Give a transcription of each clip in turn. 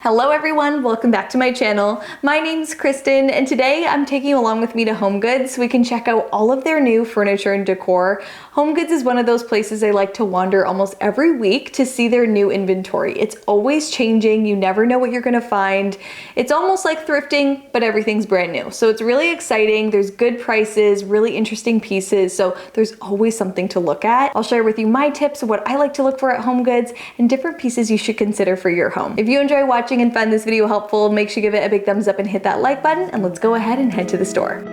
Hello everyone, welcome back to my channel. My name's Kristen and today I'm taking you along with me to Homegoods so we can check out all of their new furniture and decor. Homegoods is one of those places I like to wander almost every week to see their new inventory. It's always changing, you never know what you're gonna find. It's almost like thrifting, but everything's brand new. So it's really exciting, there's good prices, really interesting pieces, so there's always something to look at. I'll share with you my tips of what I like to look for at Homegoods and different pieces you should consider for your home. If you enjoy watching and find this video helpful, make sure you give it a big thumbs up and hit that like button, and let's go ahead and head to the store.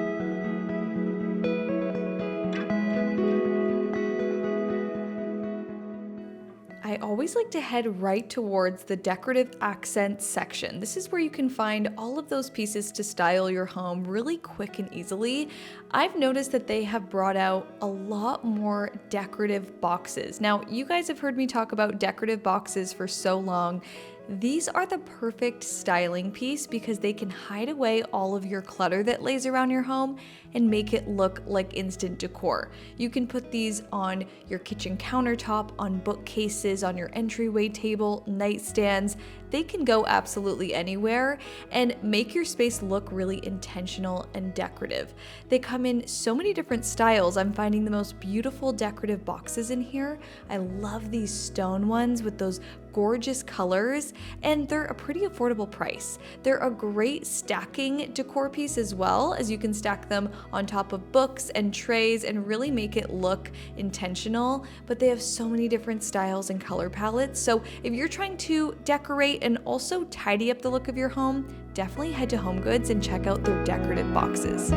I always like to head right towards the decorative accents section. This is where you can find all of those pieces to style your home really quick and easily. I've noticed that they have brought out a lot more decorative boxes. Now, you guys have heard me talk about decorative boxes for so long. These are the perfect styling piece because they can hide away all of your clutter that lays around your home and make it look like instant decor. You can put these on your kitchen countertop, on bookcases, on your entryway table, nightstands. They can go absolutely anywhere and make your space look really intentional and decorative. They come in so many different styles. I'm finding the most beautiful decorative boxes in here. I love these stone ones with those gorgeous colors, and they're a pretty affordable price. They're a great stacking decor piece as well, as you can stack them on top of books and trays and really make it look intentional, but they have so many different styles and color palettes. So if you're trying to decorate and also tidy up the look of your home, definitely head to Homegoods and check out their decorative boxes.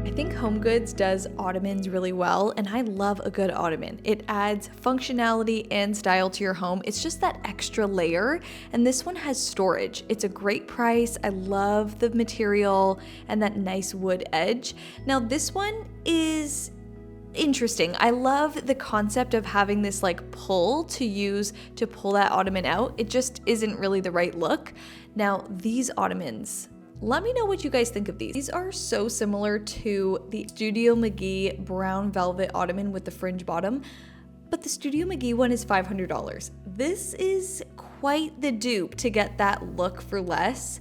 I think Homegoods does ottomans really well, and I love a good ottoman. It adds functionality and style to your home. It's just that extra layer, and this one has storage. It's a great price. I love the material and that nice wood edge. Now this one is interesting. I love the concept of having this like pull to use to pull that ottoman out. It just isn't really the right look. Now these ottomans, let me know what you guys think of these. These are so similar to the Studio McGee brown velvet ottoman with the fringe bottom, but the Studio McGee one is $500. This is quite the dupe to get that look for less.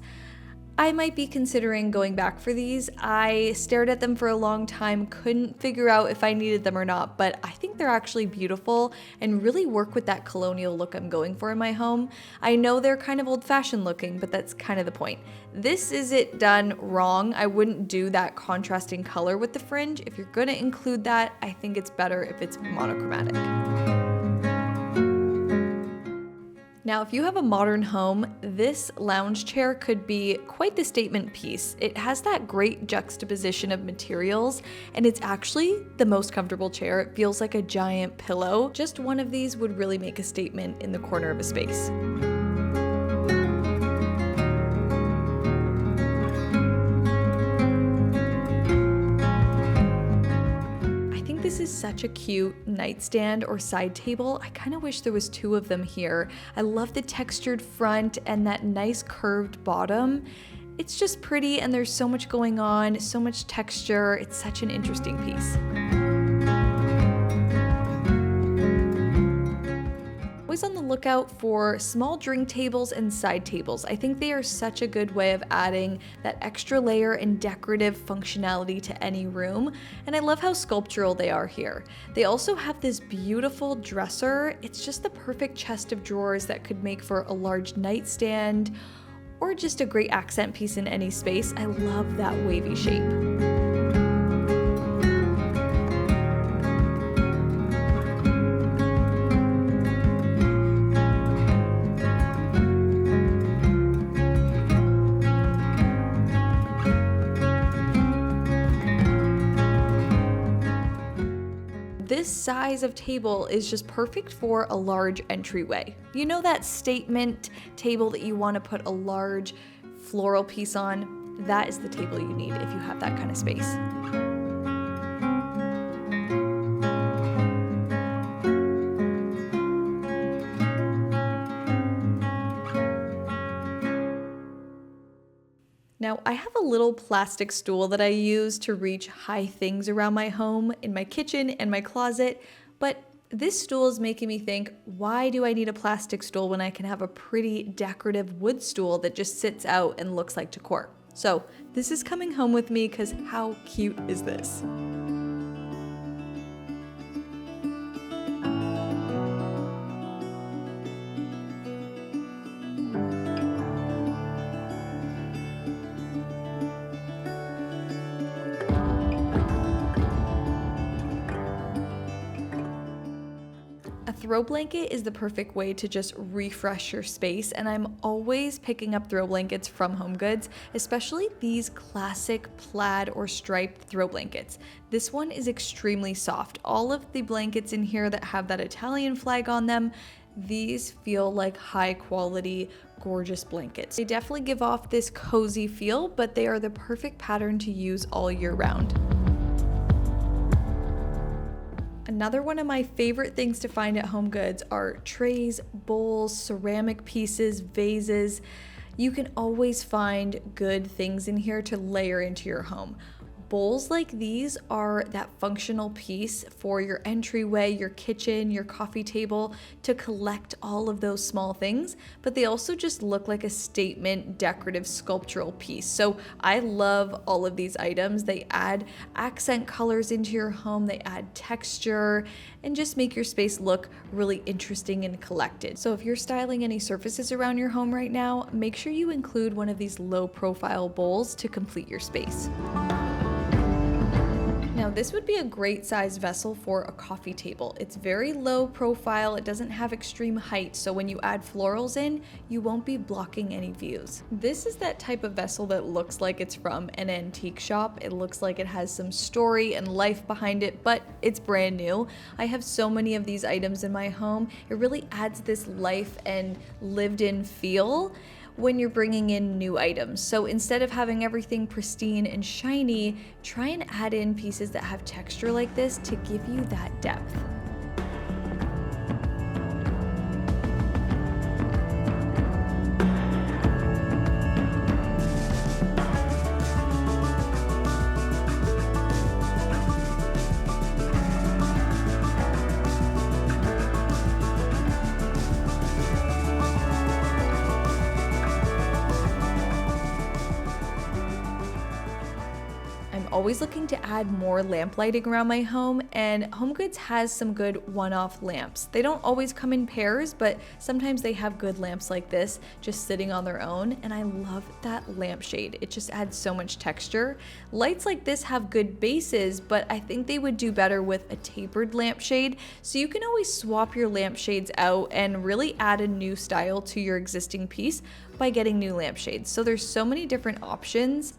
I might be considering going back for these. I stared at them for a long time, couldn't figure out if I needed them or not, but I think they're actually beautiful and really work with that colonial look I'm going for in my home. I know they're kind of old-fashioned looking, but that's kind of the point. This is it done wrong. I wouldn't do that contrasting color with the fringe. If you're gonna include that, I think it's better if it's monochromatic. Now, if you have a modern home, this lounge chair could be quite the statement piece. It has that great juxtaposition of materials, and it's actually the most comfortable chair. It feels like a giant pillow. Just one of these would really make a statement in the corner of a space. This is such a cute nightstand or side table. I kind of wish there was two of them here. I love the textured front and that nice curved bottom. It's just pretty, and there's so much going on, so much texture. It's such an interesting piece. Always on the lookout for small drink tables and side tables. I think they are such a good way of adding that extra layer and decorative functionality to any room, and I love how sculptural they are here. They also have this beautiful dresser. It's just the perfect chest of drawers that could make for a large nightstand or just a great accent piece in any space. I love that wavy shape. This size of table is just perfect for a large entryway. You know that statement table that you want to put a large floral piece on? That is the table you need if you have that kind of space. Now, I have a little plastic stool that I use to reach high things around my home, in my kitchen and my closet, but This stool is making me think, why do I need a plastic stool when I can have a pretty decorative wood stool that just sits out and looks like decor? So this is coming home with me because how cute is this? A throw blanket is the perfect way to just refresh your space, and I'm always picking up throw blankets from Homegoods, especially these classic plaid or striped throw blankets. This one is extremely soft. All of the blankets in here that have that Italian flag on them, these feel like high quality, gorgeous blankets. They definitely give off this cozy feel, but they are the perfect pattern to use all year round. Another one of my favorite things to find at Homegoods are trays, bowls, ceramic pieces, vases. You can always find good things in here to layer into your home. Bowls like these are that functional piece for your entryway, your kitchen, your coffee table, to collect all of those small things, but they also just look like a statement decorative sculptural piece. So I love all of these items. They add accent colors into your home, they add texture, and just make your space look really interesting and collected. So if you're styling any surfaces around your home right now, make sure you include one of these low profile bowls to complete your space. Now this would be a great size vessel for a coffee table. It's very low profile, it doesn't have extreme height, so when you add florals in, you won't be blocking any views. This is that type of vessel that looks like it's from an antique shop. It looks like it has some story and life behind it, but it's brand new. I have so many of these items in my home. It really adds this life and lived in feel when you're bringing in new items. So instead of having everything pristine and shiny, try and add in pieces that have texture like this to give you that depth. Always looking to add more lamp lighting around my home, and Homegoods has some good one-off lamps. They don't always come in pairs, but sometimes they have good lamps like this just sitting on their own, and I love that lampshade. It just adds so much texture. Lights like this have good bases, but I think they would do better with a tapered lampshade, so you can always swap your lampshades out and really add a new style to your existing piece by getting new lampshades. So there's so many different options.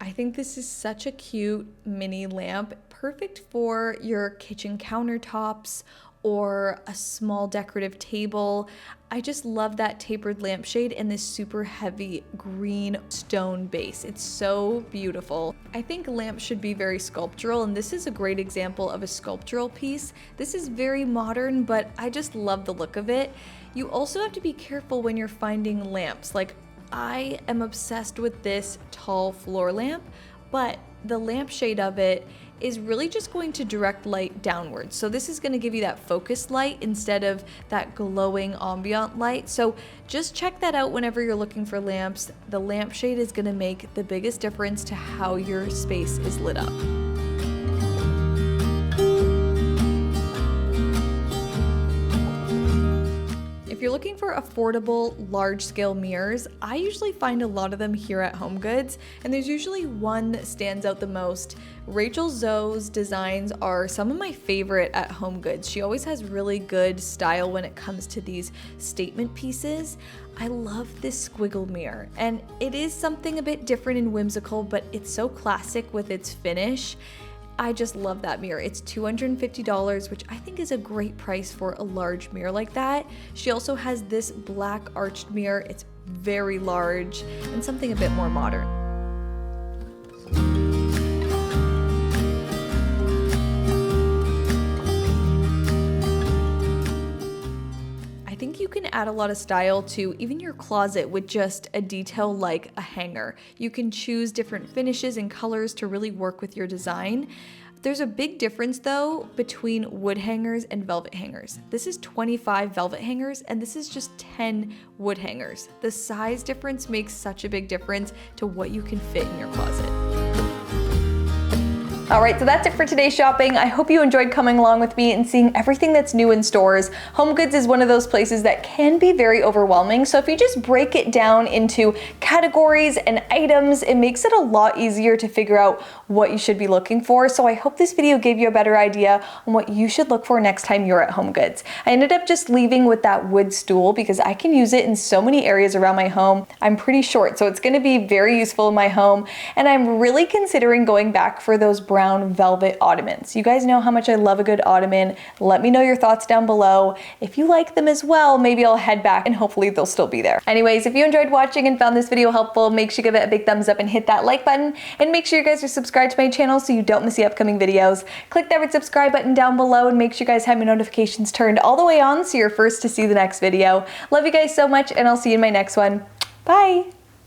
I think this is such a cute mini lamp, perfect for your kitchen countertops or a small decorative table. I just love that tapered lampshade and this super heavy green stone base. It's so beautiful. I think lamps should be very sculptural, and this is a great example of a sculptural piece. This is very modern, but I just love the look of it. You also have to be careful when you're finding lamps. Like, I am obsessed with this tall floor lamp, but the lampshade of it is really just going to direct light downwards. So this is going to give you that focused light instead of that glowing ambient light. So just check that out whenever you're looking for lamps. The lampshade is going to make the biggest difference to how your space is lit up. If you're looking for affordable, large-scale mirrors, I usually find a lot of them here at Homegoods, and there's usually one that stands out the most. Rachel Zoe's designs are some of my favorite at Homegoods. She always has really good style when it comes to these statement pieces. I love this squiggle mirror, and it is something a bit different and whimsical, but it's so classic with its finish. I just love that mirror. It's $250, which I think is a great price for a large mirror like that. She also has this black arched mirror. It's very large and something a bit more modern. I think you can add a lot of style to even your closet with just a detail like a hanger. You can choose different finishes and colors to really work with your design. There's a big difference though between wood hangers and velvet hangers. This is 25 velvet hangers and this is just 10 wood hangers. The size difference makes such a big difference to what you can fit in your closet. All right, so that's it for today's shopping. I hope you enjoyed coming along with me and seeing everything that's new in stores. HomeGoods is one of those places that can be very overwhelming. So if you just break it down into categories and items, it makes it a lot easier to figure out what you should be looking for. So I hope this video gave you a better idea on what you should look for next time you're at HomeGoods. I ended up just leaving with that wood stool because I can use it in so many areas around my home. I'm pretty short, so it's gonna be very useful in my home. And I'm really considering going back for those brown velvet ottomans. You guys know how much I love a good ottoman. Let me know your thoughts down below. If you like them as well, maybe I'll head back and hopefully they'll still be there. Anyways, if you enjoyed watching and found this video helpful, make sure you give it a big thumbs up and hit that like button. And make sure you guys are subscribed to my channel so you don't miss the upcoming videos. Click that red subscribe button down below and make sure you guys have your notifications turned all the way on so you're first to see the next video. Love you guys so much and I'll see you in my next one. Bye!